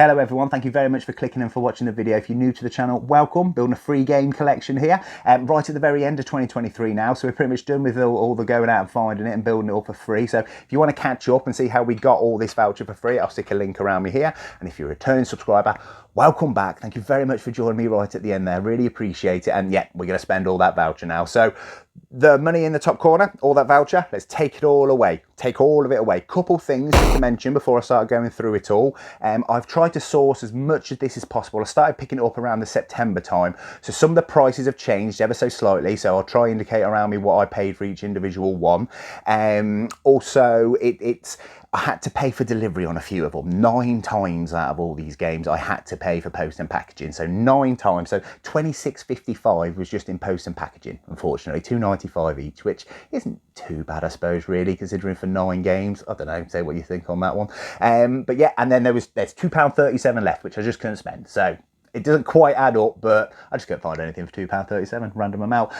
Hello everyone, thank you very much for clicking and for watching the video. If you're new to the channel, welcome. Building a free game collection here, right at the very end of 2023 now, so we're pretty much done with all the going out and finding it and building it all for free. So if you want to catch up and see how we got all this voucher for free, I'll stick a link around me here. And if you're a returning subscriber, welcome back. Thank you very much for joining me right at the end there, really appreciate it. And yeah, we're going to spend all that voucher now. So the money in the top corner, all that voucher, let's take it all away. Take all of it away. Couple things just to mention before I start going through it all. I've tried to source as much of this as possible. I started picking it up around the September time. So some of the prices have changed ever so slightly. So I'll try and indicate around me what I paid for each individual one. Also, I had to pay for delivery on a few of them. 9 times out of all these games, I had to pay for post and packaging. So 9 times. So $26.55 was just in post and packaging, unfortunately. $2.95 each, which isn't too bad, I suppose, really, considering for 9 games. I don't know, say what you think on that one. But yeah, and then there's £2.37 left, which I just couldn't spend. So it doesn't quite add up, but I just couldn't find anything for £2.37, random amount.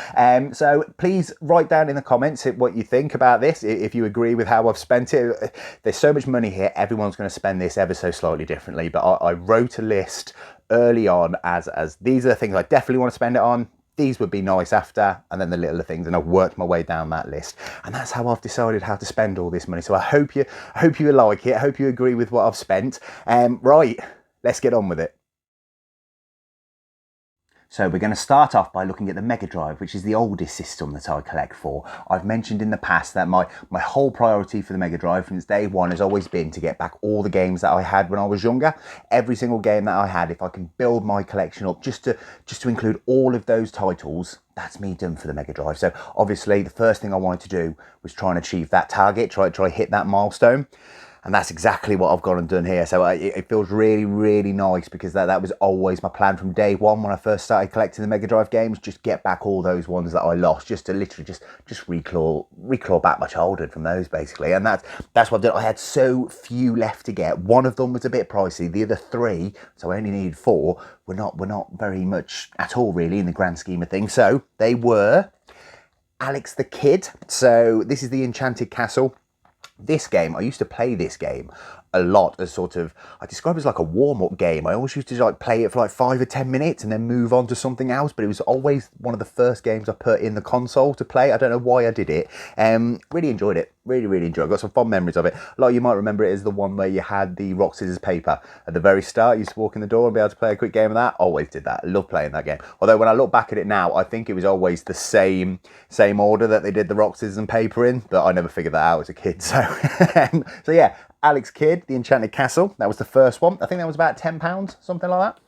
So please write down in the comments what you think about this, if you agree with how I've spent it. There's so much money here, everyone's going to spend this ever so slightly differently, but I wrote a list early on as these are the things I definitely want to spend it on. These would be nice after, and then the littler things, and I've worked my way down that list. And that's how I've decided how to spend all this money. So I hope you like it. I hope you agree with what I've spent. Right, let's get on with it. So we're going to start off by looking at the Mega Drive, which is the oldest system that I collect for. I've mentioned in the past that my whole priority for the Mega Drive since day one has always been to get back all the games that I had when I was younger. Every single game that I had, if I can build my collection up just to include all of those titles, that's me done for the Mega Drive. So obviously the first thing I wanted to do was try and achieve that target, try hit that milestone. And that's exactly what I've gone and done here. So it feels really, really nice because that was always my plan from day one when I first started collecting the Mega Drive games. Just get back all those ones that I lost, just to literally just reclaw back my childhood from those, basically. And that's what I've done. I had so few left to get. One of them was a bit pricey. The other 3, so I only needed 4, were not very much at all, really, in the grand scheme of things. So they were Alex the Kid. So this is the Enchanted Castle. This game, I used to play this game a lot as sort of, I describe it as like a warm-up game. I always used to like play it for like 5 or 10 minutes and then move on to something else, but it was always one of the first games I put in the console to play. I don't know why I did it. Really enjoyed it. Really enjoyed it. I've got some fond memories of it. A lot of you might remember it as the one where you had the rock, scissors, paper at the very start. You used to walk in the door and be able to play a quick game of that. Always did that. I love playing that game. Although when I look back at it now, I think it was always the same order that they did the rock, scissors and paper in, but I never figured that out as a kid. So, so yeah, Alex Kidd, the Enchanted Castle. That was the first one. I think that was about £10, something like that.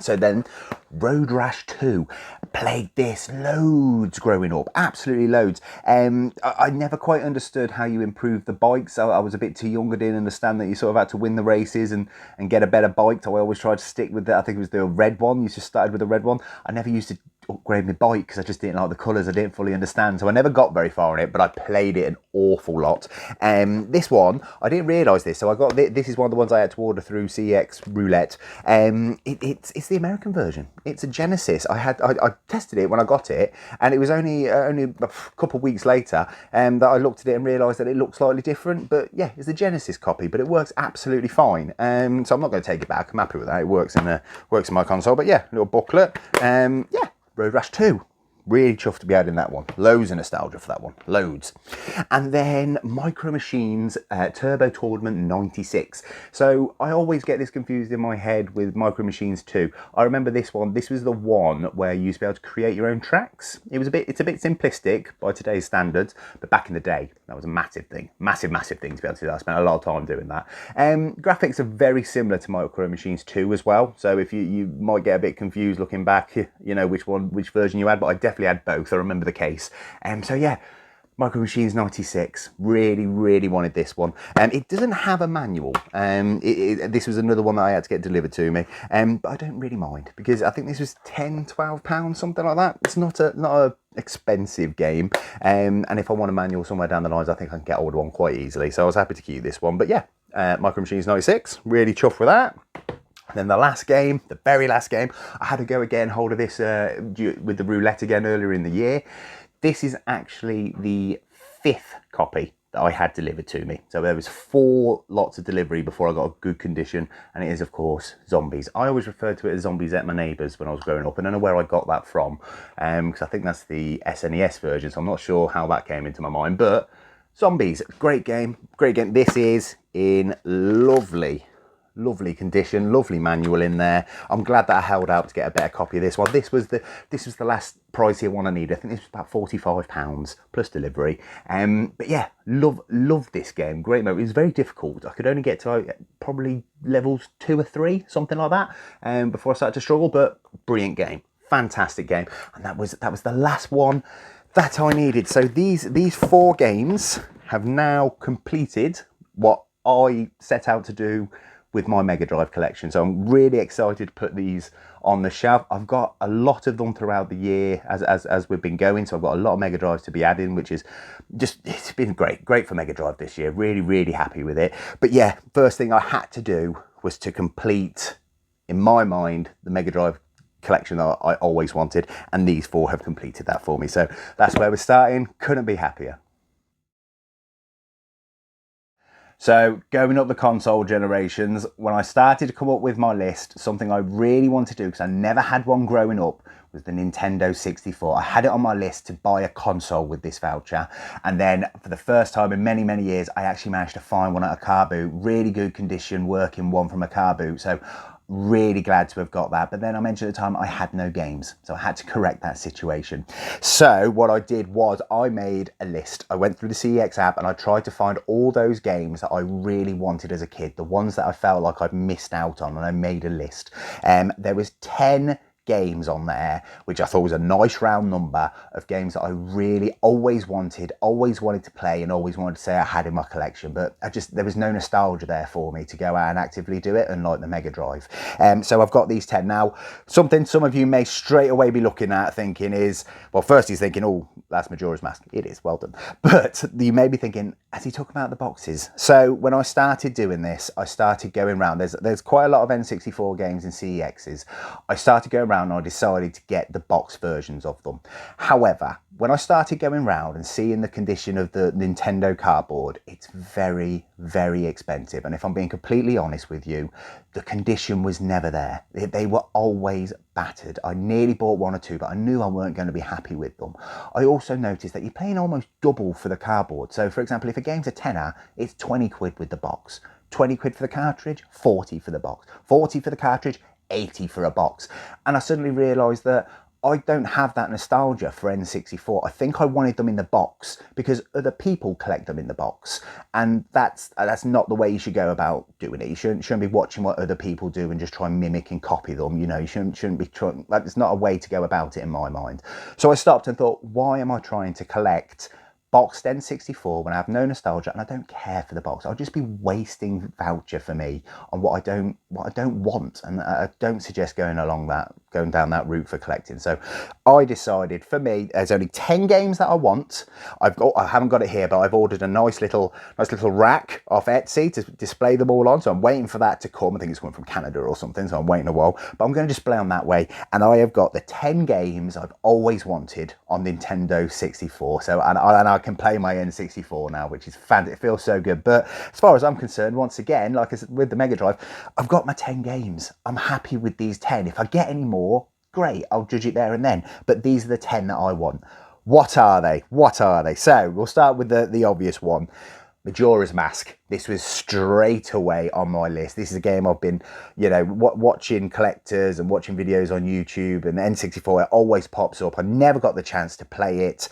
So then Road Rash 2, played this loads growing up, absolutely loads. I never quite understood how you improve the bikes. I was a bit too young, I didn't understand that you sort of had to win the races and get a better bike. So I always tried to stick with that. I think it was the red one. You just started with the red one. I never used to upgrade my bike because I just didn't like the colours. I didn't fully understand, so I never got very far in it, but I played it an awful lot. This one, I didn't realise this, so I got this is one of the ones I had to order through CEX Roulette. It's the American version. It's a Genesis. I tested it when I got it, and it was only a couple of weeks later that I looked at it and realised that it looked slightly different. But yeah, it's a Genesis copy, but it works absolutely fine. So I'm not going to take it back. I'm happy with that. It works in my console. But yeah, little booklet. Yeah. Road Rash 2. Really chuffed to be adding that one. Loads of nostalgia for that one. Loads. And then Micro Machines Turbo Tournament 96. So I always get this confused in my head with Micro Machines 2. I remember this one. This was the one where you used to be able to create your own tracks. It's a bit simplistic by today's standards, but back in the day, that was a massive thing. Massive thing to be able to do that. I spent a lot of time doing that. Graphics are very similar to Micro Machines 2 as well. So if you might get a bit confused looking back, you know, which version you had, but I definitely had both. I remember the case. So yeah, Micro Machines 96. Really wanted this one. It doesn't have a manual. This was another one that I had to get delivered to me. But I don't really mind because I think this was £10-12, something like that. It's not a expensive game. And if I want a manual somewhere down the lines, I think I can get hold of one quite easily. So I was happy to keep this one. But yeah, Micro Machines 96. Really chuffed with that. Then the last game, the very last game, I had to go again, hold of this with the roulette again earlier in the year. This is actually the 5th copy that I had delivered to me. So there was 4 lots of delivery before I got a good condition, and it is of course zombies. I always referred to it as Zombies Ate My Neighbours when I was growing up. I don't know where I got that from, because I think that's the SNES version, so I'm not sure how that came into my mind. But zombies, great game, great game. This is in lovely condition, lovely manual in there. I'm glad that I held out to get a better copy of this one. This was the last pricier one I needed. I think this was about £45 plus delivery. But yeah, love this game. Great mode. It was very difficult. I could only get to probably levels 2 or 3, something like that, before I started to struggle. But brilliant game, fantastic game, and that was the last one that I needed. So these 4 games have now completed what I set out to do with my Mega Drive collection. So I'm really excited to put these on the shelf. I've got a lot of them throughout the year as we've been going. So I've got a lot of Mega Drives to be adding, which is just, it's been great for Mega Drive this year. Really happy with it. But yeah, first thing I had to do was to complete, in my mind, the Mega Drive collection that I always wanted. And these 4 have completed that for me. So that's where we're starting. Couldn't be happier. So going up the console generations, when I started to come up with my list, something I really wanted to do, because I never had one growing up, was the Nintendo 64. I had it on my list to buy a console with this voucher. And then for the first time in many years, I actually managed to find one at a car boot, really good condition, working one from a car boot. So really glad to have got that. But then I mentioned at the time I had no games, so I had to correct that situation. So what I did was I made a list. I went through the CEX app and I tried to find all those games that I really wanted as a kid, the ones that I felt like I'd missed out on, and I made a list. There was 10 games on there, which I thought was a nice round number of games that I really always wanted to play and always wanted to say I had in my collection, but there was no nostalgia there for me to go out and actively do it, unlike the Mega Drive. So I've got these 10 now. Something some of you may straight away be looking at thinking is, well, first he's thinking, oh, that's Majora's Mask. It is, well done. But you may be thinking, has he talking about the boxes? So when I started doing this, I started going around. There's quite a lot of N64 games and CEXs. I started going around and I decided to get the box versions of them. However, when I started going around and seeing the condition of the Nintendo cardboard, it's very expensive. And if I'm being completely honest with you, the condition was never there. They were always battered. I nearly bought 1 or 2, but I knew I weren't going to be happy with them. I also noticed that you're paying almost double for the cardboard. So for example, if a game's a tenner, it's 20 quid with the box. 20 quid for the cartridge, 40 for the box. 40 for the cartridge, 80 for a box. And I suddenly realised that I don't have that nostalgia for N64. I think I wanted them in the box because other people collect them in the box, and that's not the way you should go about doing it. You shouldn't be watching what other people do and just try and mimic and copy them. You know, you shouldn't be trying. That's not a way to go about it in my mind. So I stopped and thought, why am I trying to collect boxed N64 when I have no nostalgia and I don't care for the box? I'll just be wasting voucher for me on what I don't want, and I don't suggest going down that route for collecting. So I decided, for me, there's only 10 games that I want. I haven't got it here, but I've ordered a nice little rack off Etsy to display them all on. So I'm waiting for that to come. I think it's coming from Canada or something, so I'm waiting a while, but I'm going to display them that way. And I have got the 10 games I've always wanted on Nintendo 64. So and I can play my N64 now, which is fantastic. It feels so good. But as far as I'm concerned, once again, like I said with the Mega Drive, I've got my 10 games. I'm happy with these 10. If I get any more, great, I'll judge it there and then. But these are the 10 that I want. What are they? So we'll start with the obvious one. Majora's Mask. This was straight away on my list. This is a game I've been, watching collectors and watching videos on YouTube, and the N64, it always pops up. I never got the chance to play it.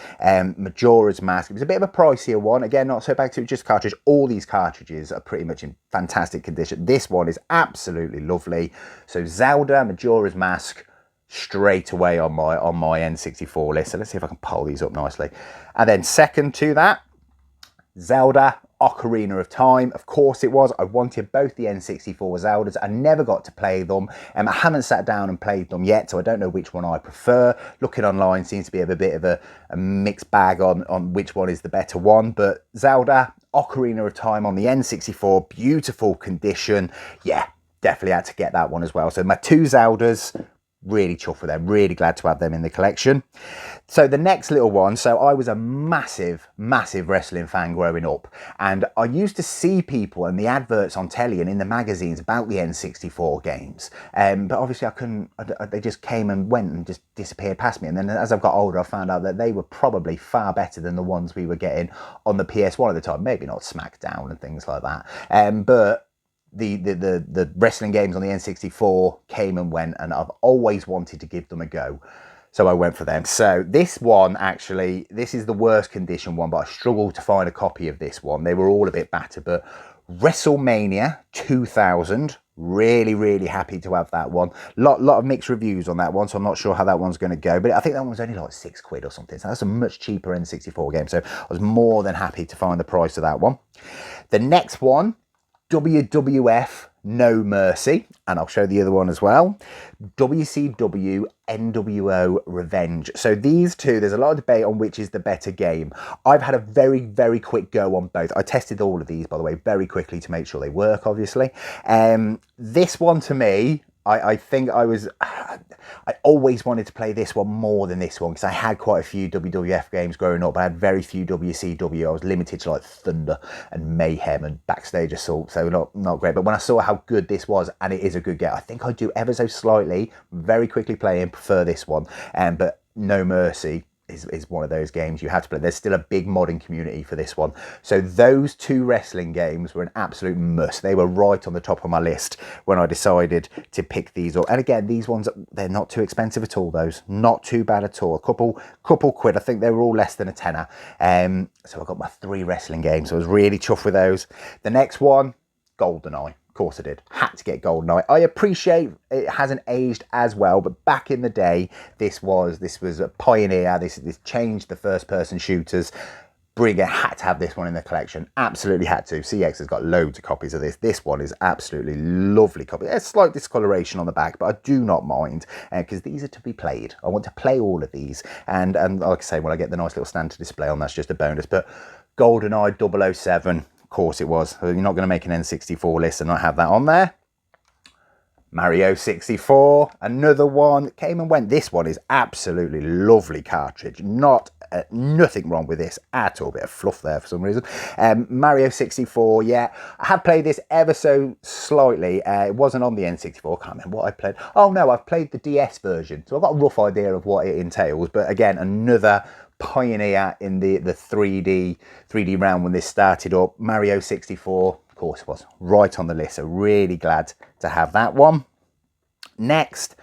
Majora's Mask, it was a bit of a pricier one. Again, not so back to just cartridge. All these cartridges are pretty much in fantastic condition. This one is absolutely lovely. So Zelda, Majora's Mask, straight away on my N64 list. So let's see if I can pull these up nicely. And then second to that, Zelda Ocarina of Time. Of course it was. I wanted both the N64 Zeldas. I never got to play them. I haven't sat down and played them yet, so I don't know which one I prefer. Looking online seems to be a bit of a mixed bag on which one is the better one. But Zelda Ocarina of Time on the N64, beautiful condition. Yeah, definitely had to get that one as well. So my 2 Zeldas, really chuffed with them, really glad to have them in the collection. So the next little one, so I was a massive wrestling fan growing up, and I used to see people and the adverts on telly and in the magazines about the N64 games, but obviously I couldn't, they just came and went and just disappeared past me. And then as I've got older, I found out that they were probably far better than the ones we were getting on the PS1 at the time, maybe not SmackDown and things like that, but the wrestling games on the N64 came and went, and I've always wanted to give them a go. So I went for them. So this one, actually, this is the worst condition one, but I struggled to find a copy of this one. They were all a bit battered, but WrestleMania 2000, really happy to have that one. Lot of mixed reviews on that one, so I'm not sure how that one's going to go, but I think that one was only like £6 or something. So that's a much cheaper N64 game. So I was more than happy to find the price of that one. The next one, WWF No Mercy, and I'll show the other one as well. WCW NWO Revenge. So these two, there's a lot of debate on which is the better game. I've had a very quick go on both. I tested all of these, by the way, very quickly to make sure they work, obviously. This one to me, I think I always wanted to play this one more than this one, because I had quite a few WWF games growing up. I had very few WCW. I was limited to like Thunder and Mayhem and Backstage Assault, so not great. But when I saw how good this was, and it is a good game, I think I do ever so slightly, very quickly play and prefer this one. But No Mercy is one of those games you have to play. There's still a big modding community for this one. So those two wrestling games were an absolute must. They were right on the top of my list when I decided to pick these up. And again, these ones, they're not too expensive at all, those. Not too bad at all. A couple quid. I think they were all less than a tenner. So I got my 3 wrestling games. So I was really chuffed with those. The next one, GoldenEye. Of course I did. Had to get GoldenEye. I appreciate it hasn't aged as well, but back in the day, this was a pioneer. This changed the first-person shooters. Brigger had to have this one in the collection. Absolutely had to. CEX has got loads of copies of this. This one is absolutely lovely copy. There's slight discoloration on the back, but I do not mind, because these are to be played. I want to play all of these, and like I say, when I get the nice little stand to display on, that's just a bonus. But GoldenEye 007. Of course it was. You're not going to make an N64 list and not have that on there. Mario 64, another one, came and went. This one is absolutely lovely cartridge. Nothing wrong with this at all. Bit of fluff there for some reason. Mario 64, yeah. I have played this ever so slightly. It wasn't on the N64. I can't remember what I played. Oh no, I've played the DS version. So I've got a rough idea of what it entails. But again, another pioneer in the 3D realm when this started up. Mario 64, of course it was, right on the list, so really glad to have that one. Next,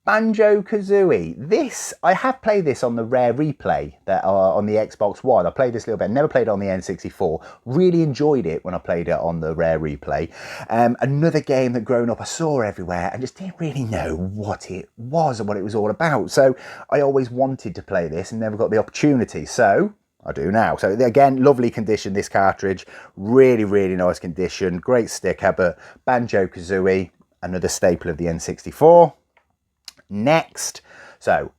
Banjo-Kazooie. This, I have played this on the Rare Replay that on the Xbox One. I played this a little bit, never played it on the N64. Really enjoyed it when I played it on the Rare Replay. Another game that growing up I saw everywhere and just didn't really know what it was and what it was all about. So I always wanted to play this and never got the opportunity. So I do now. So again, lovely condition, this cartridge. Really nice condition. Great sticker, but Banjo-Kazooie, another staple of the N64. Next, so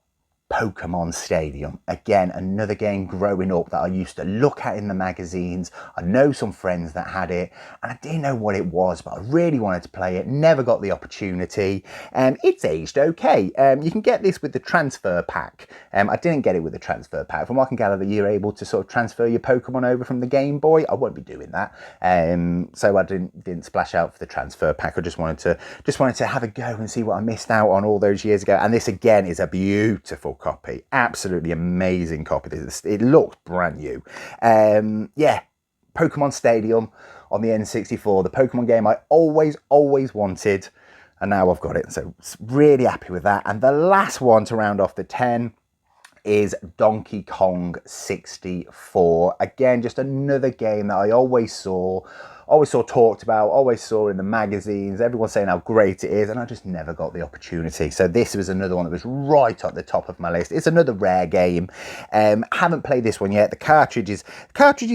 Pokemon Stadium. Again, another game growing up that I used to look at in the magazines. I know some friends that had it, and I didn't know what it was, but I really wanted to play it. Never got the opportunity. It's aged okay. You can get this with the transfer pack. I didn't get it with the transfer pack. From what I can gather, that you're able to sort of transfer your Pokemon over from the Game Boy. I won't be doing that. So I didn't splash out for the transfer pack. I just wanted to have a go and see what I missed out on all those years ago. And this again is a beautiful copy, absolutely amazing copy. It looks brand new. Yeah, Pokemon Stadium on the N64, the Pokemon game I always wanted, and now I've got it, so really happy with that. And the last one to round off the 10 is Donkey Kong 64. Again, just another game that I always saw talked about, always saw in the magazines, everyone saying how great it is, and I just never got the opportunity. So this was another one that was right at the top of my list. It's another rare game. Haven't played this one yet. The cartridge is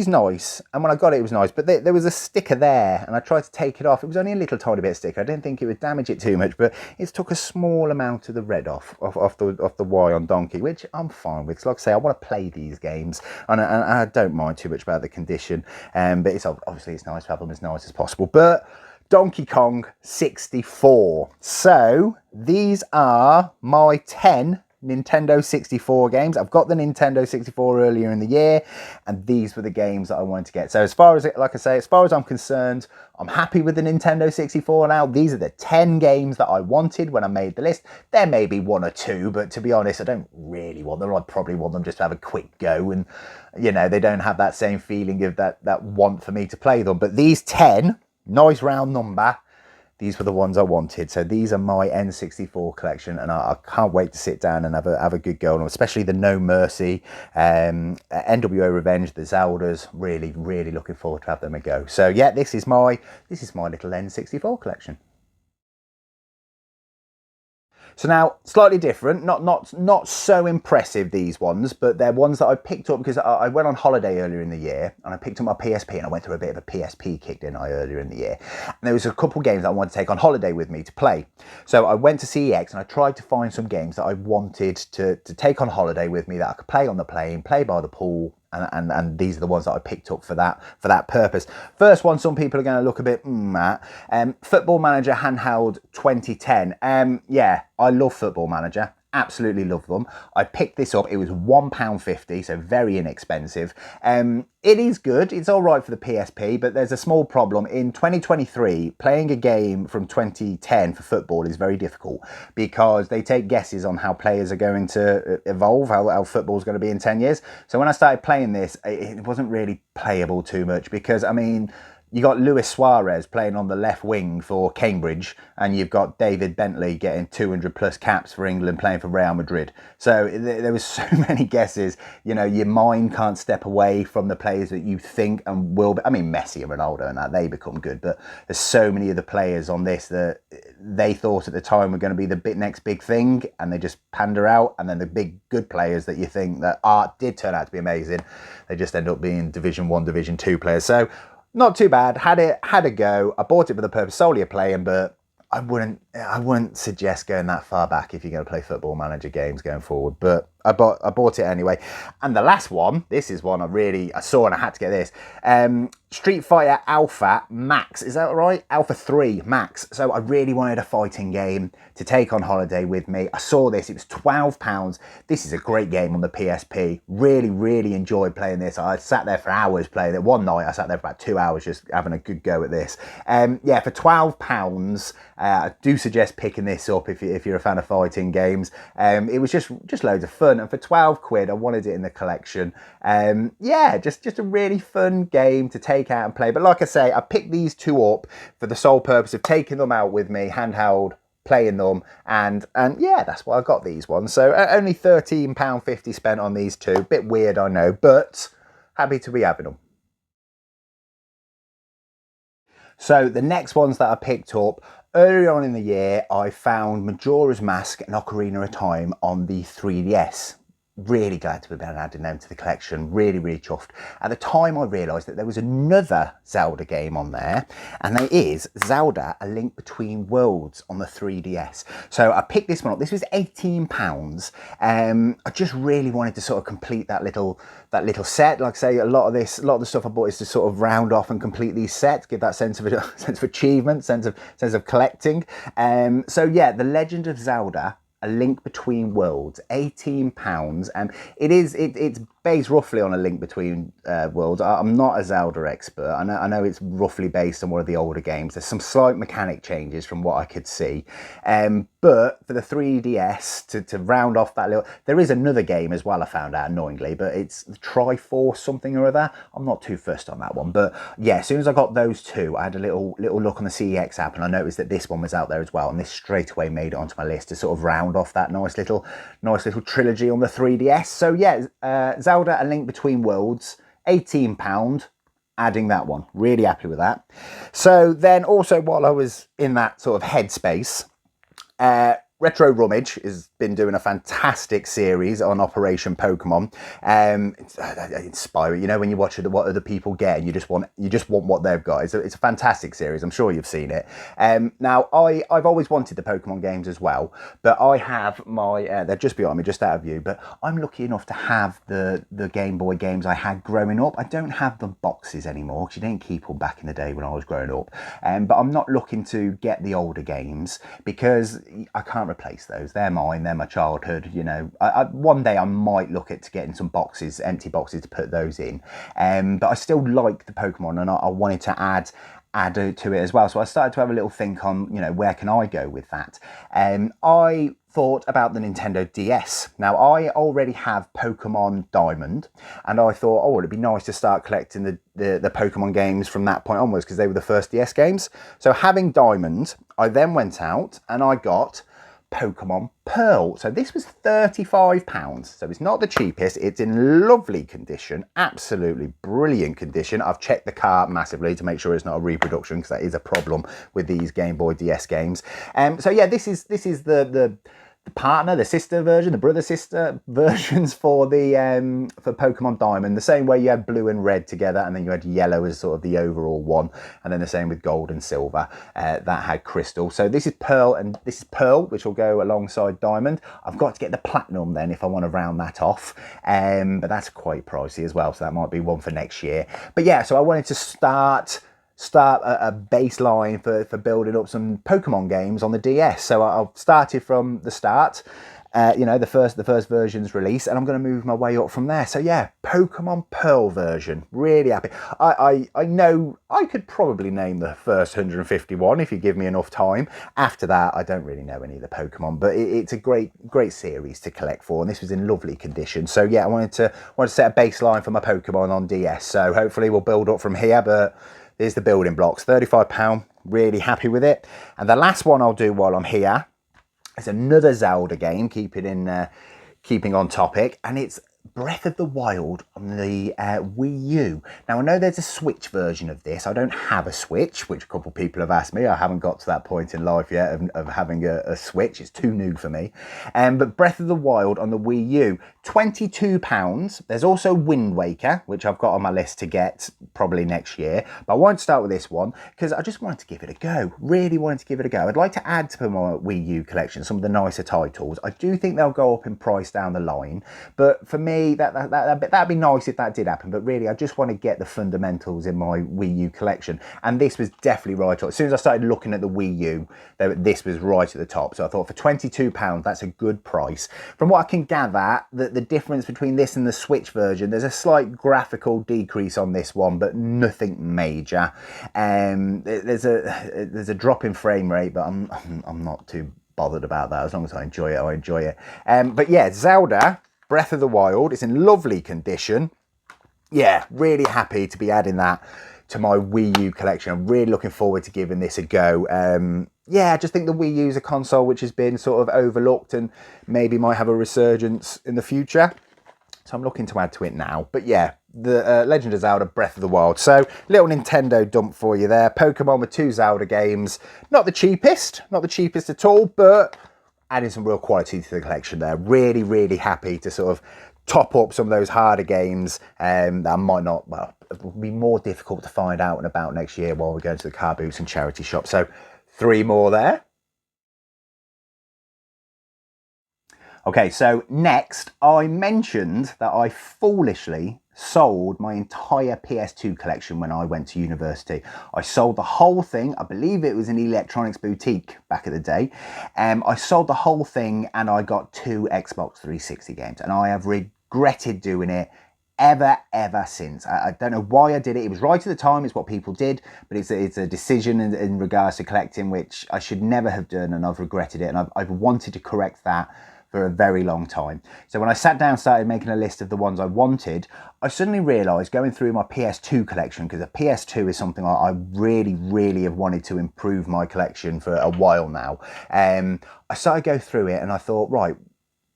nice, and when I got it, it was nice, but there was a sticker there, and I tried to take it off. It was only a little tiny bit of sticker. I didn't think it would damage it too much, but it took a small amount of the red off the Y on Donkey, which I'm fine with. So like I say, I want to play these games, and I don't mind too much about the condition, but it's obviously it's nice to have them as nice as possible. But Donkey Kong 64. So these are my 10 Nintendo 64 games. I've got the Nintendo 64 earlier in the year, and these were the games that I wanted to get. So as far as, like I say, as far as I'm concerned, I'm happy with the Nintendo 64 now. These are the 10 games that I wanted when I made the list. There may be one or two, but to be honest, I don't really want them. I'd probably want them just to have a quick go, and you know, they don't have that same feeling of that want for me to play them. But these 10, nice round number, these were the ones I wanted. So these are my N64 collection, and I can't wait to sit down and have a good go on them, especially the No Mercy, NWO Revenge, the Zeldas. Really, really looking forward to have them a go. So yeah, this is my little N64 collection. So now, slightly different, not so impressive, these ones, but they're ones that I picked up because I went on holiday earlier in the year, and I picked up my PSP, and I went through a bit of a PSP kick, didn't I, earlier in the year. And there was a couple games that I wanted to take on holiday with me to play. So I went to CEX and I tried to find some games that I wanted to take on holiday with me that I could play on the plane, play by the pool, and these are the ones that I picked up for that purpose. First one, some people are going to look a bit at. Football Manager Handheld 2010. Yeah, I love Football Manager. Absolutely love them. I picked this up. It was £1.50, so very inexpensive. It is good. It's all right for the PSP, but there's a small problem. In 2023, playing a game from 2010 for football is very difficult because they take guesses on how players are going to evolve, how football's going to be in 10 years. So when I started playing this, it wasn't really playable too much because, I mean, you got Luis Suarez playing on the left wing for Cambridge, and you've got David Bentley getting 200 plus caps for England playing for Real Madrid. So there was so many guesses. You know, your mind can't step away from the players that you think and will be. I mean, Messi and Ronaldo and that, they become good, but there's so many of the players on this that they thought at the time were going to be the next big thing, and they just pander out. And then the big good players that you think that did turn out to be amazing, they just end up being Division 1, Division 2 players. So not too bad. Had a go. I bought it for the purpose solely of playing, but I wouldn't suggest going that far back if you're going to play Football Manager games going forward. But I bought it anyway. And the last one, this is one I saw and I had to get this. Street Fighter Alpha Max, is that right? Alpha 3 Max. So I really wanted a fighting game to take on holiday with me. I saw this, it was £12. This is a great game on the PSP. Really, really enjoyed playing this. I sat there for hours playing it. One night I sat there for about 2 hours just having a good go at this. Yeah, for £12, I do suggest picking this up if you're a fan of fighting games. It was just loads of fun, and for 12 quid I wanted it in the collection. Yeah, just a really fun game to take out and play. But like I say, I picked these two up for the sole purpose of taking them out with me, handheld, playing them, and yeah, that's why I got these ones. So only £13.50 spent on these two. Bit weird, I know, but happy to be having them. So the next ones that I picked up, earlier on in the year, I found Majora's Mask and Ocarina of Time on the 3DS. Really glad to be adding them to the collection. Really, really chuffed. At the time, I realised that there was another Zelda game on there, and that is Zelda: A Link Between Worlds on the 3DS. So I picked this one up. This was £18. I just really wanted to sort of complete that little set. Like I say, a lot of the stuff I bought is to sort of round off and complete these sets, give that sense of achievement, sense of collecting. So yeah, The Legend of Zelda: A Link Between Worlds, £18. It's based roughly on A Link Between Worlds. I'm not a Zelda expert. I know it's roughly based on one of the older games. There's some slight mechanic changes from what I could see. But for the 3DS, to round off that little... There is another game as well, I found out, annoyingly, but it's Triforce something or other. I'm not too fussed on that one. But yeah, as soon as I got those two, I had a little look on the CEX app, and I noticed that this one was out there as well. And this straight away made it onto my list to sort of round off that nice little trilogy on the 3DS. So yeah, Zelda: A Link Between Worlds, £18. Adding that one. Really happy with that. So then also, while I was in that sort of headspace, Retro Rummage has been doing a fantastic series on Operation Pokemon. It's inspiring, you know, when you watch it, what other people get, and you just want what they've got. It's a fantastic series. I'm sure you've seen it. Now I've always wanted the Pokemon games as well, but I have my they're just behind me, just out of view. But I'm lucky enough to have the Game Boy games I had growing up. I don't have the boxes anymore because you didn't keep them back in the day when I was growing up. But I'm not looking to get the older games because I can't replace those. They're mine. They're my childhood. You know, one day I might look at getting some boxes, empty boxes, to put those in. But I still like the Pokemon, and I wanted to add to it as well. So I started to have a little think on, you know, where can I go with that? I thought about the Nintendo DS. Now I already have Pokemon Diamond, and I thought, oh, it'd be nice to start collecting the Pokemon games from that point onwards because they were the first DS games. So having Diamond, I then went out and I got Pokemon Pearl. So this was £35. So it's not the cheapest. It's in lovely condition, absolutely brilliant condition. I've checked the cart massively to make sure it's not a reproduction, because that is a problem with these Game Boy DS games. So yeah, this is the partner, the sister version, the brother sister versions for the for Pokemon Diamond. The same way you had blue and red together, and then you had yellow as sort of the overall one, and then the same with gold and silver that had crystal. So this is Pearl, and this is Pearl, which will go alongside Diamond. I've got to get the Platinum then if I want to round that off, but that's quite pricey as well, so that might be one for next year. But yeah, so I wanted to start a baseline for building up some Pokemon games on the DS. So I've started from the start, you know, the first version's release, and I'm going to move my way up from there. So yeah, Pokemon Pearl version, really happy. I know I could probably name the first 151 if you give me enough time. After that, I don't really know any of the Pokemon, but it's a great series to collect for, and this was in lovely condition. So yeah, I wanted to set a baseline for my Pokemon on DS. So hopefully we'll build up from here, but there's the building blocks, £35, really happy with it. And the last one I'll do while I'm here is another Zelda game, keeping on topic, and it's Breath of the Wild on the Wii U. Now I know there's a Switch version of this. I don't have a Switch, which a couple of people have asked me. I haven't got to that point in life yet of having a Switch. It's too new for me. But Breath of the Wild on the Wii U, £22. There's also Wind Waker, which I've got on my list to get probably next year. But I won't start with this one because I just wanted to give it a go. Really wanted to give it a go. I'd like to add to my Wii U collection some of the nicer titles. I do think they'll go up in price down the line, but for me, that'd be nice if that did happen. But really, I just want to get the fundamentals in my Wii U collection, and this was definitely right up. As soon as I started looking at the Wii U, this was right at the top. So I thought for £22, that's a good price. From what I can gather, the difference between this and the Switch version, there's a slight graphical decrease on this one, but nothing major. There's a drop in frame rate, but I'm not too bothered about that. As long as I enjoy it, I enjoy it. But yeah, Zelda Breath of the Wild, it's in lovely condition. Yeah, really happy to be adding that to my Wii U collection. I'm really looking forward to giving this a go. Yeah, I just think the Wii U is a console which has been sort of overlooked and maybe might have a resurgence in the future. So I'm looking to add to it now. But yeah, the Legend of Zelda Breath of the Wild. So little Nintendo dump for you there. Pokemon with 2 Zelda games. Not the cheapest at all, but adding some real quality to the collection there. Really, really happy to sort of top up some of those harder games that might not, well, it will be more difficult to find out and about next year while we're going to the car booths and charity shops. So 3 more there. Okay, so next, I mentioned that I foolishly sold my entire PS2 collection when I went to university. I sold the whole thing. I believe it was an electronics boutique back in the day. I sold the whole thing and I got 2 Xbox 360 games, and I have regretted doing it ever since. I don't know why I did it. It was right at the time. It's what people did, but it's a decision in regards to collecting which I should never have done, and I've regretted it, and I've wanted to correct that for a very long time. So when I sat down, started making a list of the ones I wanted, I suddenly realised, going through my PS2 collection, because the PS2 is something I really have wanted to improve my collection for a while now. I started to go through it and I thought, right,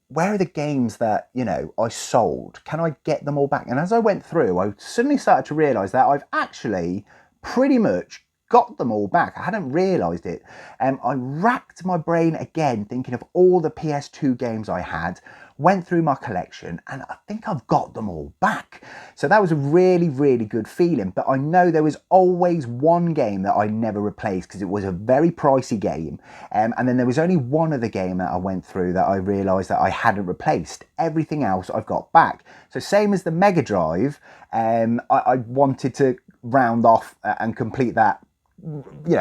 where are the games that, you know, I sold? Can I get them all back? And as I went through, I suddenly started to realise that I've actually pretty much got them all back. I hadn't realised it. I racked my brain again thinking of all the PS2 games I had, went through my collection, and I think I've got them all back. So that was a really, really good feeling. But I know there was always one game that I never replaced because it was a very pricey game. And then there was only one other game that I went through that I realised that I hadn't replaced. Everything else I've got back. So same as the Mega Drive, I wanted to round off and complete that,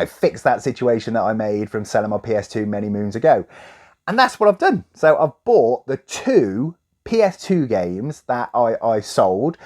fix that situation that I made from selling my PS2 many moons ago. And that's what I've done. So I've bought the 2 PS2 games that I sold,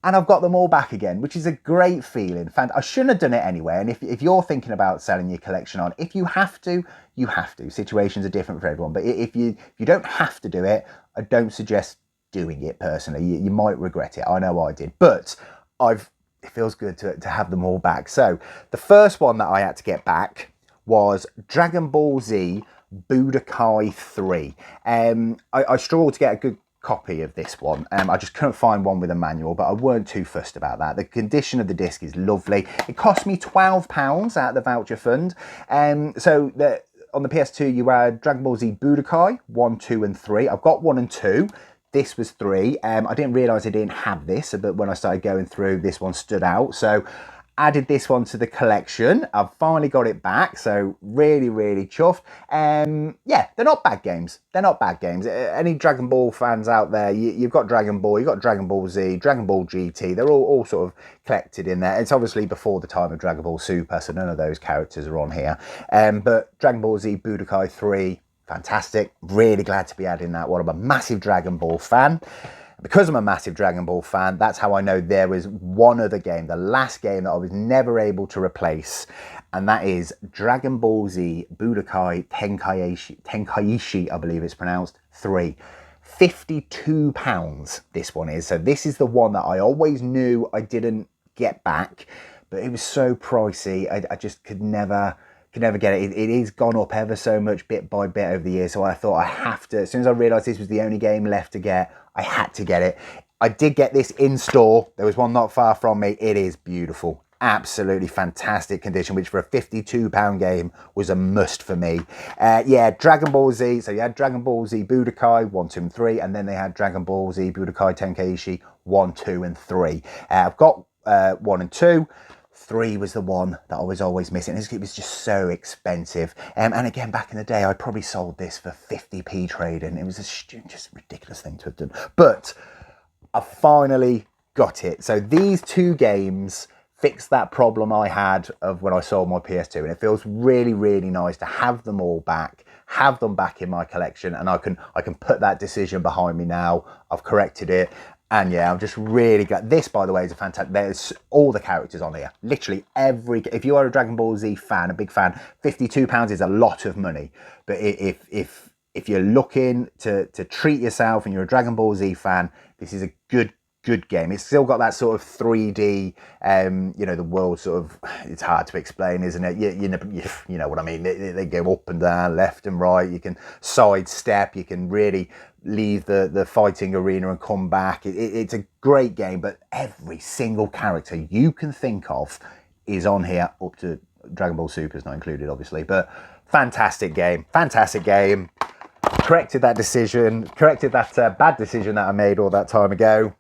and I've got them all back again, which is a great feeling. I shouldn't have done it anyway. And if you're thinking about selling your collection on, if you have to, you have to. Situations are different for everyone. But if you don't have to do it, I don't suggest doing it personally. You might regret it. I know I did. But it feels good to have them all back. So the first one that I had to get back was Dragon Ball Z Budokai 3. I struggled to get a good copy of this one. I just couldn't find one with a manual, but I weren't too fussed about that. The condition of the disc is lovely. It cost me £12 out of the voucher fund. On the PS2 you had Dragon Ball Z Budokai 1, 2 and 3. I've got 1 and 2. This was 3. I didn't realise I didn't have this, but when I started going through, this one stood out. So added this one to the collection. I've finally got it back, so really, really chuffed. Yeah, they're not bad games. They're not bad games. Any Dragon Ball fans out there, you've got Dragon Ball, you've got Dragon Ball Z, Dragon Ball GT. They're all sort of collected in there. It's obviously before the time of Dragon Ball Super, so none of those characters are on here. But Dragon Ball Z Budokai 3, fantastic. Really glad to be adding that one. I'm a massive Dragon Ball fan. Because I'm a massive Dragon Ball fan, that's how I know there was one other game, the last game that I was never able to replace, and that is Dragon Ball Z Budokai Tenkaichi, I believe it's pronounced, 3. £52 this one is. So this is the one that I always knew I didn't get back, but it was so pricey, I just could never get it. It is gone up ever so much bit by bit over the years, so I thought I have to, as soon as I realised this was the only game left to get, I had to get it. I did get this in store. There was one not far from me. It is beautiful. Absolutely fantastic condition, which for a £52 game was a must for me. Yeah, Dragon Ball Z. So you had Dragon Ball Z Budokai 1, 2 and 3, and then they had Dragon Ball Z Budokai Tenkaichi 1, 2 and 3. I've got 1 and 2. 3 was the one that I was always missing. It was just so expensive. And again, back in the day, I probably sold this for 50p trading. It was just a ridiculous thing to have done. But I finally got it. So these 2 games fixed that problem I had of when I sold my PS2. And it feels really, really nice to have them all back, have them back in my collection. And I can put that decision behind me now. I've corrected it. And yeah, I'm just really glad. This, by the way, is a fantastic. There's all the characters on here. Literally every. If you are a Dragon Ball Z fan, a big fan, £52 is a lot of money. But if you're looking to treat yourself and you're a Dragon Ball Z fan, this is a good game. It's still got that sort of 3D, the world sort of. It's hard to explain, isn't it? You know what I mean. They go up and down, left and right. You can sidestep. You can really leave the fighting arena and come back. It's a great game, but every single character you can think of is on here, up to Dragon Ball Super is not included, obviously, but fantastic game. Corrected that bad decision that I made all that time ago.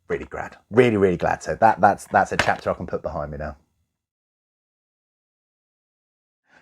Really glad, really glad. So that's a chapter I can put behind me now.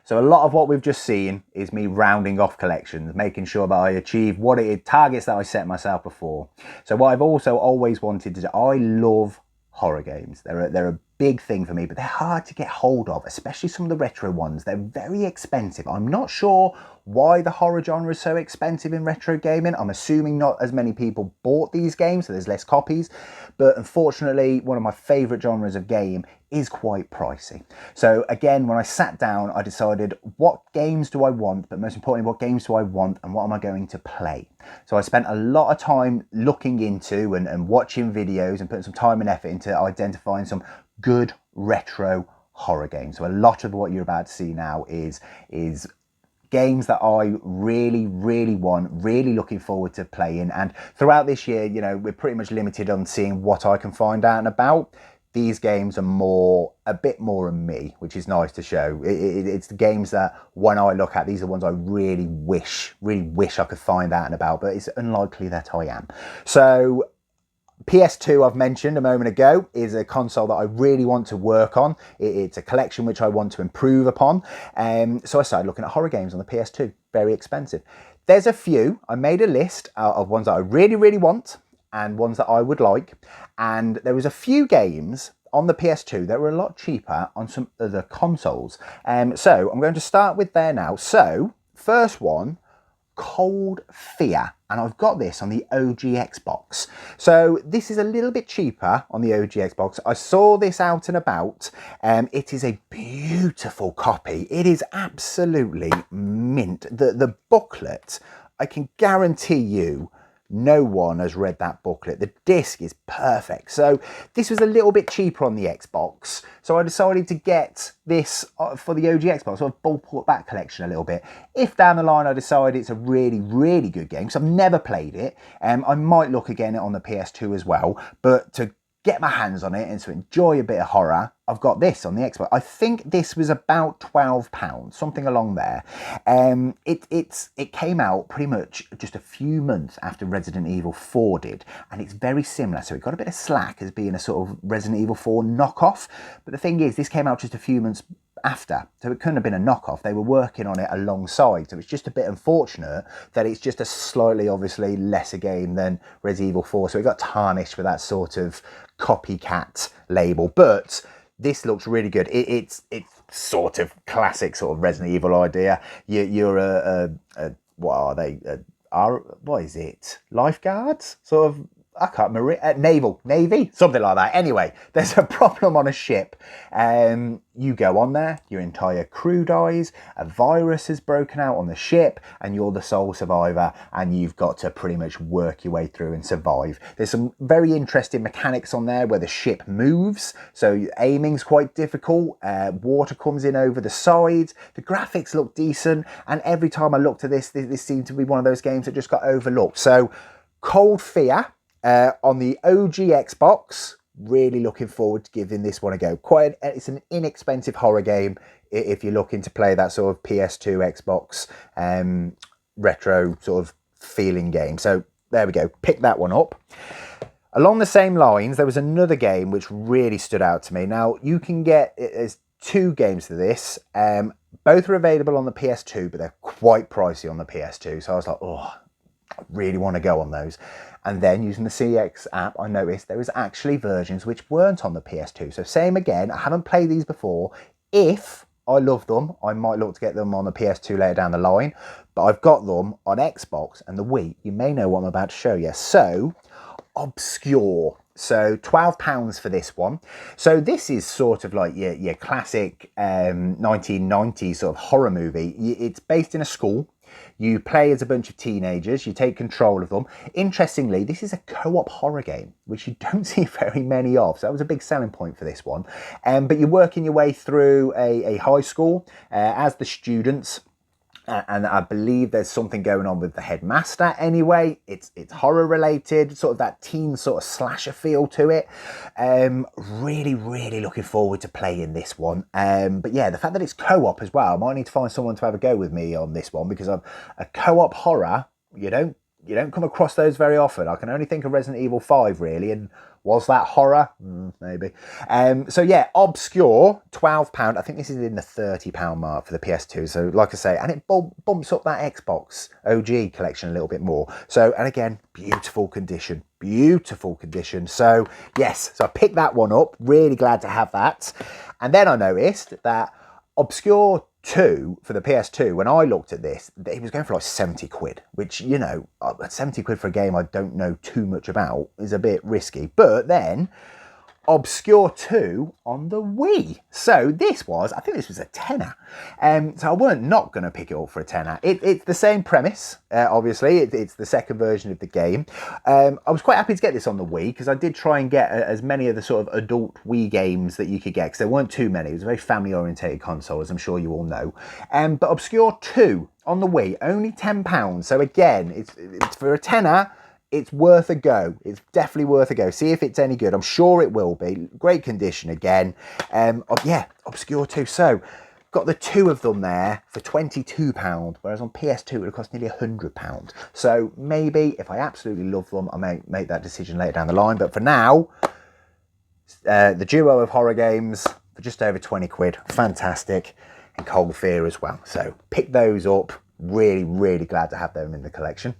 So a lot of what we've just seen is me rounding off collections, making sure that I achieve targets that I set myself before. So what I've also always wanted to do, I love horror games. They're a big thing for me, but they're hard to get hold of, especially some of the retro ones. They're very expensive. I'm not sure why the horror genre is so expensive in retro gaming. I'm assuming not as many people bought these games, so there's less copies. But unfortunately, one of my favourite genres of game is quite pricey. So again, when I sat down, I decided what games do I want, but most importantly, what games do I want and what am I going to play? So I spent a lot of time looking into and watching videos and putting some time and effort into identifying some good retro horror games. So a lot of what you're about to see now is games that I really want, really looking forward to playing. And throughout this year, we're pretty much limited on seeing what I can find out and about. these games are a bit more of me, which is nice to show. It's the games that when I look at, these are the ones I really wish I could find out about, but it's unlikely that I am. So PS2, I've mentioned a moment ago, is a console that I really want to work on. It's a collection which I want to improve upon. So I started looking at horror games on the PS2. Very expensive. There's a few. I made a list of ones that I really want and ones that I would like. And there was a few games on the PS2 that were a lot cheaper on some other consoles. So I'm going to start with there now. So first one, Cold Fear, and I've got this on the OG Xbox. So this is a little bit cheaper on the OG Xbox. I saw this out and about. It is a beautiful copy. It is absolutely mint. The booklet, I can guarantee you, no one has read that booklet. The disc is perfect. So this was a little bit cheaper on the Xbox. So I decided to get this for the OG Xbox. So I've ballparked that collection a little bit. If down the line I decide it's a really good game, because I've never played it, I might look again on the PS2 as well. But to get my hands on it and to enjoy a bit of horror, I've got this on the Xbox. I think this was about £12, something along there. It came out pretty much just a few months after Resident Evil 4 did, and it's very similar. So it got a bit of slack as being a sort of Resident Evil 4 knockoff. But the thing is, this came out just a few months after, so it couldn't have been a knockoff. They were working on it alongside, so it's just a bit unfortunate that it's just a slightly, obviously, lesser game than Resident Evil 4, so it got tarnished with that sort of copycat label. But this looks really good. It's sort of classic sort of Resident Evil idea. You're a what are they? What is it? Lifeguards? Sort of. I can't remember. Navy, something like that. Anyway, there's a problem on a ship. You go on there, your entire crew dies, a virus has broken out on the ship, and you're the sole survivor, and you've got to pretty much work your way through and survive. There's some very interesting mechanics on there where the ship moves, so aiming's quite difficult. Water comes in over the sides. The graphics look decent, and every time I looked at this seemed to be one of those games that just got overlooked. So, Cold Fear. On the OG Xbox, really looking forward to giving this one a go. It's an inexpensive horror game if you're looking to play that sort of PS2, Xbox, retro sort of feeling game. So there we go, pick that one up. Along the same lines, there was another game which really stood out to me. Now, you can get, there's two games to this. Both are available on the PS2, but they're quite pricey on the PS2. So I was like, oh, I really want to go on those. And then using the CEX app, I noticed there was actually versions which weren't on the PS2. So same again, I haven't played these before. If I love them, I might look to get them on the PS2 later down the line. But I've got them on Xbox and the Wii. You may know what I'm about to show you. So, Obscure. So £12 for this one. So this is sort of like your classic 1990s sort of horror movie. It's based in a school. You play as a bunch of teenagers, you take control of them. Interestingly, this is a co-op horror game, which you don't see very many of. So that was a big selling point for this one. But you're working your way through a high school as the students. And I believe there's something going on with the headmaster anyway. It's horror related, sort of that teen sort of slasher feel to it. Really looking forward to playing this one. But yeah, the fact that it's co-op as well, I might need to find someone to have a go with me on this one, because a co-op horror, you don't come across those very often. I can only think of Resident Evil 5 really, and was that horror? Maybe. So yeah, Obscure, £12. I think this is in the £30 mark for the PS2. So like I say, and it bumps up that Xbox OG collection a little bit more. So, and again, beautiful condition. So yes, so I picked that one up. Really glad to have that. And then I noticed that Obscure 2 for the PS2, when I looked at this, it was going for like 70 quid, which, you know, 70 quid for a game I don't know too much about is a bit risky. But then Obscure 2 on the Wii. So this was, I think this was a tenner. So I weren't not going to pick it up for a tenner. It's the same premise, obviously. It's the second version of the game. I was quite happy to get this on the Wii, because I did try and get as many of the sort of adult Wii games that you could get, because there weren't too many. It was a very family-orientated console, as I'm sure you all know. But Obscure 2 on the Wii, only £10. So again, it's for a tenner. it's worth a go. It's definitely worth a go. See if it's any good. I'm sure it will be. Great condition again. Yeah, Obscure 2. So, got the 2 of them there for £22, whereas on PS2 it would have cost nearly £100. So maybe if I absolutely love them, I may make that decision later down the line. But for now, the duo of horror games for just over 20 quid. Fantastic. And Cold Fear as well. So pick those up. Really, really glad to have them in the collection.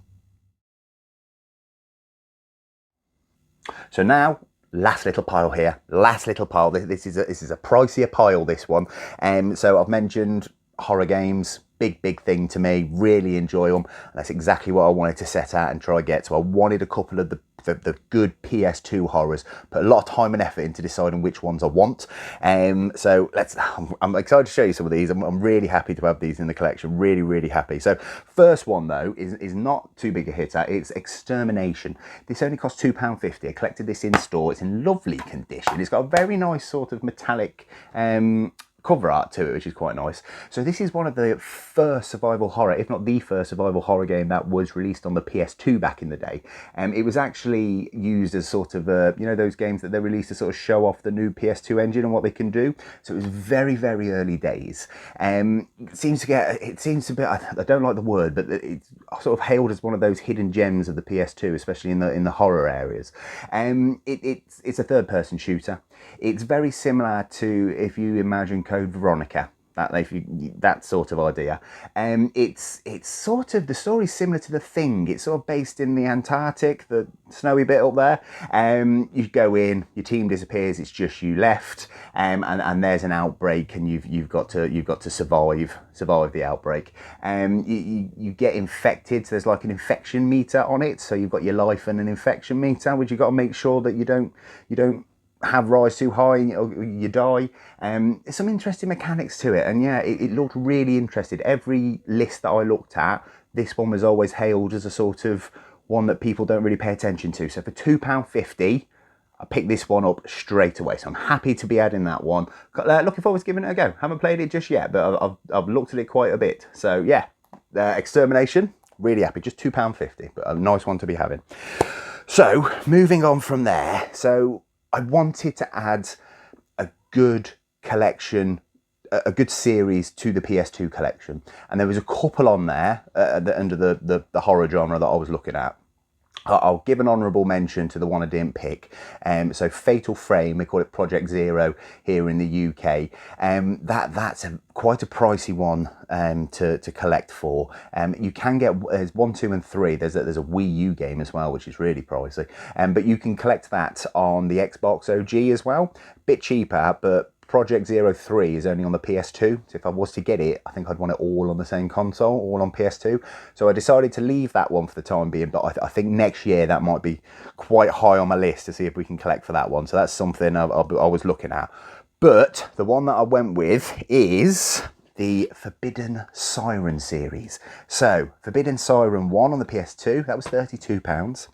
So now, last little pile here. Last little pile. This is a pricier pile, this one. So I've mentioned horror games. Big thing to me. Really enjoy them. And that's exactly what I wanted to set out and try and get. So I wanted a couple of the good PS2 horrors. Put a lot of time and effort into deciding which ones I want. So I'm excited to show you some of these. I'm really happy to have these in the collection. Really happy. So first one though is not too big a hitter. It's Extermination. This only cost £2.50. I collected this in store. It's in lovely condition. It's got a very nice sort of metallic cover art to it, which is quite nice. So this is one of the first survival horror, if not the first survival horror game that was released on the PS2 back in the day. It was actually used as sort of you know, those games that they released to sort of show off the new PS2 engine and what they can do. So it was very early days. It seems to be, I don't like the word, but it's sort of hailed as one of those hidden gems of the PS2, especially in the horror areas. It's a third-person shooter. It's very similar to, if you imagine Code Veronica, that sort of idea. It's sort of, the story's similar to The Thing. It's sort of based in the Antarctic, the snowy bit up there. You go in, your team disappears, it's just you left, and there's an outbreak, and you've got to survive the outbreak. You get infected, so there's like an infection meter on it. So you've got your life and an infection meter, which you've got to make sure that you don't have rise too high or you die. There's some interesting mechanics to it, and yeah, it looked really interesting. Every list that I looked at, this one was always hailed as a sort of one that people don't really pay attention to. So for £2.50, I picked this one up straight away. So I'm happy to be adding that one. Looking forward to giving it a go. Haven't played it just yet, but I've looked at it quite a bit. So yeah, Extermination, really happy. Just £2.50, but a nice one to be having. So moving on from there. So I wanted to add a good collection, a good series to the PS2 collection. And there was a couple on there under the horror genre that I was looking at. I'll give an honourable mention to the one I didn't pick. So Fatal Frame, they call it Project Zero here in the UK. That's quite a pricey one to collect for. You can get, there's 1, 2 and 3. There's a Wii U game as well, which is really pricey. But you can collect that on the Xbox OG as well. Bit cheaper, but Project Zero 3 is only on the PS2, so if I was to get it, I think I'd want it all on the same console, all on PS2. So I decided to leave that one for the time being, but I think next year that might be quite high on my list to see if we can collect for that one. So that's something I was looking at. But the one that I went with is the Forbidden Siren series. So Forbidden Siren 1 on the PS2, that was £32.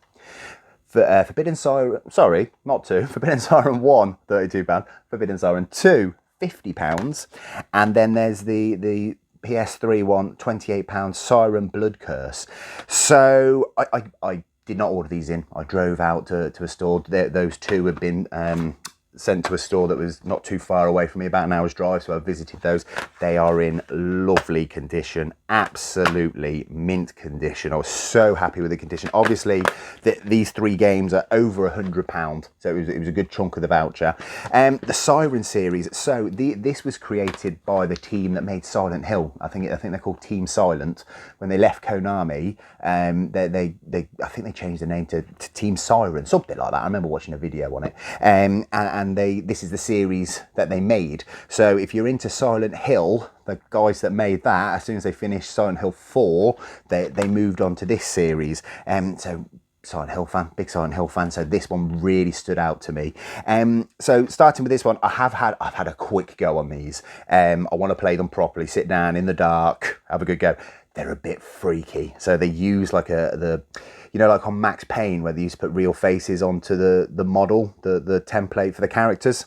Forbidden Siren, sorry, not 2. Forbidden Siren 1, £32. Forbidden Siren 2, £50. And then there's the PS3 one, £28, Siren Blood Curse. So I did not order these in. I drove out to a store. Those two had been sent to a store that was not too far away from me, about an hour's drive, so I visited those. They are in lovely condition, absolutely mint condition. I was so happy with the condition. Obviously, these 3 games are over £100, so it was a good chunk of the voucher. The Siren series, so this was created by the team that made Silent Hill. I think they're called Team Silent. When they left Konami, I think they changed the name to Team Siren, something like that. I remember watching a video on it. And this is the series that they made. So if you're into Silent Hill, the guys that made that, as soon as they finished Silent Hill 4, they moved on to this series. So Silent Hill fan, big Silent Hill fan. So this one really stood out to me. So starting with this one, I've had a quick go on these. I want to play them properly, sit down in the dark, have a good go. They're a bit freaky. So they use like you know, like on Max Payne, where they used to put real faces onto the model, the template for the characters.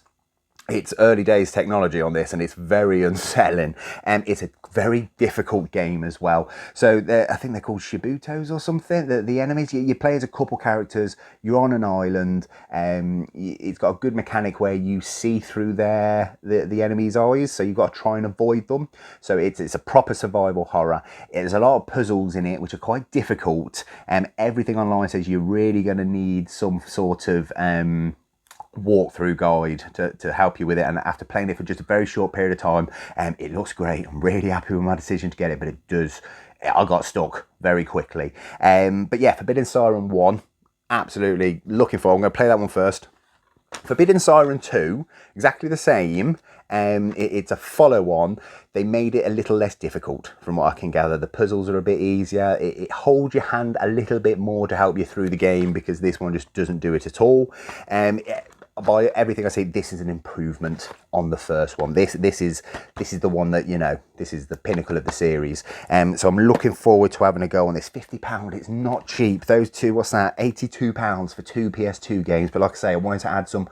it's early days technology on this, and it's very unsettling, and it's a very difficult game as well. So I think they're called Shibutos or something. The enemies, you play as a couple characters, you're on an island, it's got a good mechanic where you see through the enemy's eyes, so you've got to try and avoid them. So it's a proper survival horror. There's a lot of puzzles in it which are quite difficult, and everything online says you're really going to need some sort of walkthrough guide to help you with it. And after playing it for just a very short period of time, it looks great. I'm really happy with my decision to get it, but I got stuck very quickly. But yeah, Forbidden Siren 1, absolutely looking forward. I'm going to play that one first. Forbidden Siren 2, exactly the same. It's a follow-on. They made it a little less difficult from what I can gather. The puzzles are a bit easier. It holds your hand a little bit more to help you through the game, because this one just doesn't do it at all. By everything I say, this is an improvement on the first one. This is the one that, you know, this is the pinnacle of the series. So I'm looking forward to having a go on this. £50, it's not cheap. Those two, what's that? £82 for two PS2 games. But like I say, I wanted to add some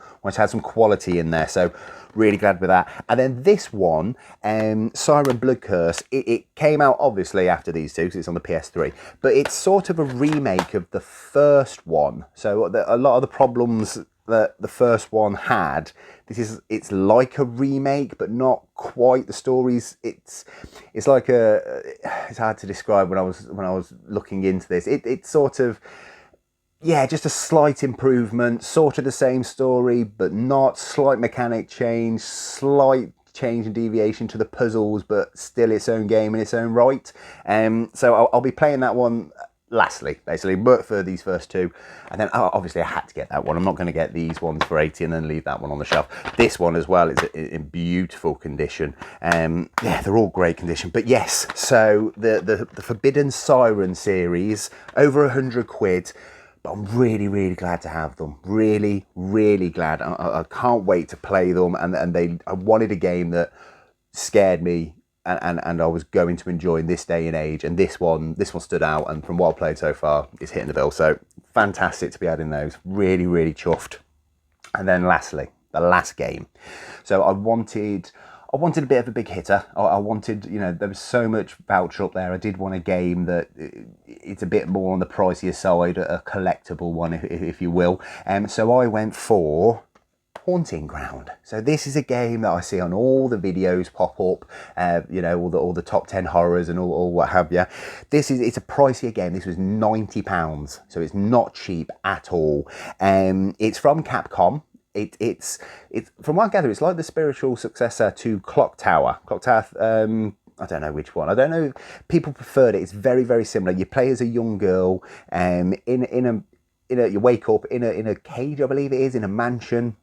quality in there. So really glad with that. And then this one, Siren Blood Curse, it came out obviously after these two, because it's on the PS3, but it's sort of a remake of the first one. So a lot of the problems that the first one had, it's like a remake, but not quite. The stories, it's like it's hard to describe when I was looking into this. It's sort of, yeah, just a slight improvement, sort of the same story, but not. Slight mechanic change, slight change and deviation to the puzzles, but still its own game in its own right. So I'll be playing that one lastly, basically, but for these first two. And then obviously I had to get that one. I'm not going to get these ones for 80 and then leave that one on the shelf. This one as well is in beautiful condition. Yeah, they're all great condition. But yes, so the Forbidden Siren series, over £100. But I'm really, really glad to have them. Really, really glad. I can't wait to play them. And I wanted a game that scared me, and I was going to enjoy in this day and age. And this one stood out. And from what I've played so far, it's hitting the bill. So fantastic to be adding those. Really, really chuffed. And then lastly, the last game. So I wanted a bit of a big hitter. I wanted, you know, there was so much voucher up there. I did want a game that it's a bit more on the pricier side, a collectible one, if you will. So I went for Haunting Ground. So this is a game that I see on all the videos pop up, you know, all the top 10 horrors and all what have you. It's a pricier game. This was £90, so it's not cheap at all. It's from Capcom. It's from what I gather, it's like the spiritual successor to Clock Tower. Clock Tower, I don't know which one. I don't know. People preferred it. It's very, very similar. You play as a young girl, you wake up in a cage, I believe it is, in a mansion.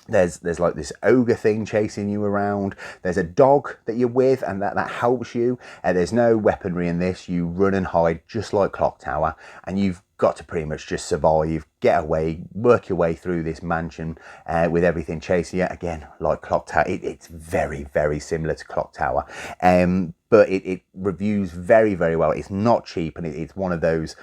There's like this ogre thing chasing you around. There's a dog that you're with, and that helps you. There's no weaponry in this. You run and hide just like Clock Tower, and you've got to pretty much just survive, get away, work your way through this mansion with everything chasing you. Again, like Clock Tower, it's very, very similar to Clock Tower. But it reviews very, very well. It's not cheap, and it's one of those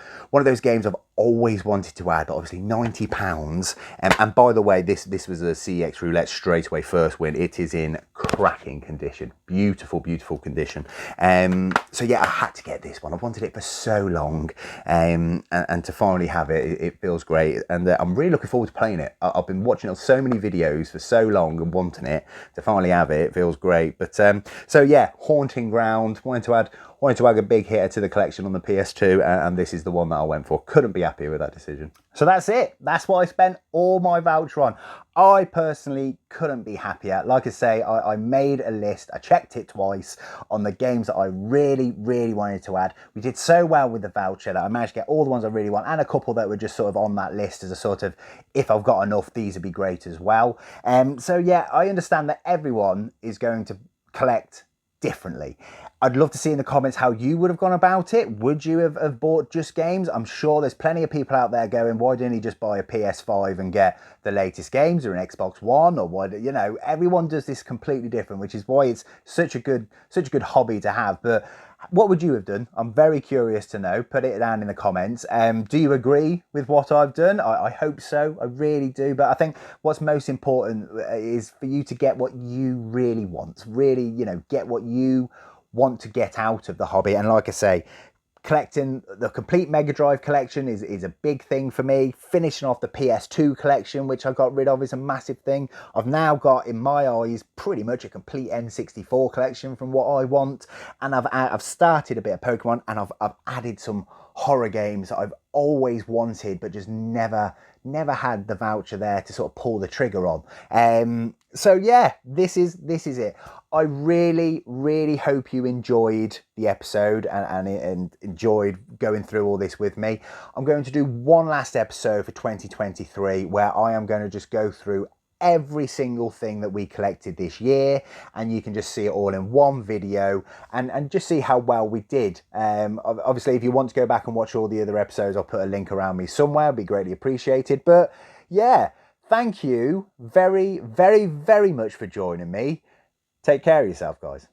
games I've always wanted to add. But obviously, £90. And by the way, this was a CEX Roulette straight away first win. It is in cracking condition, beautiful, beautiful condition. So yeah, I had to get this one. I've wanted it for so long, and to finally have it feels great. And I'm really looking forward to playing it. I've been watching it on so many videos for so long and wanting it. To finally have it feels great. But so yeah, Haunting Ground. Wanted to add a big hitter to the collection on the PS2, and this is the one that I went for. Couldn't be happier with that decision. So that's it. That's what I spent all my voucher on. I personally couldn't be happier. Like I say, I made a list. I checked it twice on the games that I really, really wanted to add. We did so well with the voucher that I managed to get all the ones I really want, and a couple that were just sort of on that list as a sort of, if I've got enough, these would be great as well. So yeah, I understand that everyone is going to collect differently. I'd love to see in the comments how you would have gone about it. Would you have bought just games? I'm sure there's plenty of people out there going, why didn't he just buy a PS5 and get the latest games, or an Xbox One, or what? You know, everyone does this completely different, which is why it's such a good hobby to have. But what would you have done? I'm very curious to know. Put it down in the comments. Do you agree with what I've done? I hope so. I really do. But I think what's most important is for you to get what you really want. Really, you know, get what you want to get out of the hobby. And like I say, collecting the complete Mega Drive collection is a big thing for me. Finishing off the PS2 collection, which I got rid of, is a massive thing. I've now got, in my eyes, pretty much a complete N64 collection from what I want. And I've started a bit of Pokemon, and I've added some horror games that I've always wanted, but just never had the voucher there to sort of pull the trigger on. So yeah, this is it. I really hope you enjoyed the episode and enjoyed going through all this with me. I'm going to do one last episode for 2023 where I am going to just go through every single thing that we collected this year, and you can just see it all in one video and just see how well we did. Obviously, if you want to go back and watch all the other episodes, I'll put a link around me somewhere. It'd be greatly appreciated. But yeah, thank you very much for joining me. Take care of yourself, guys.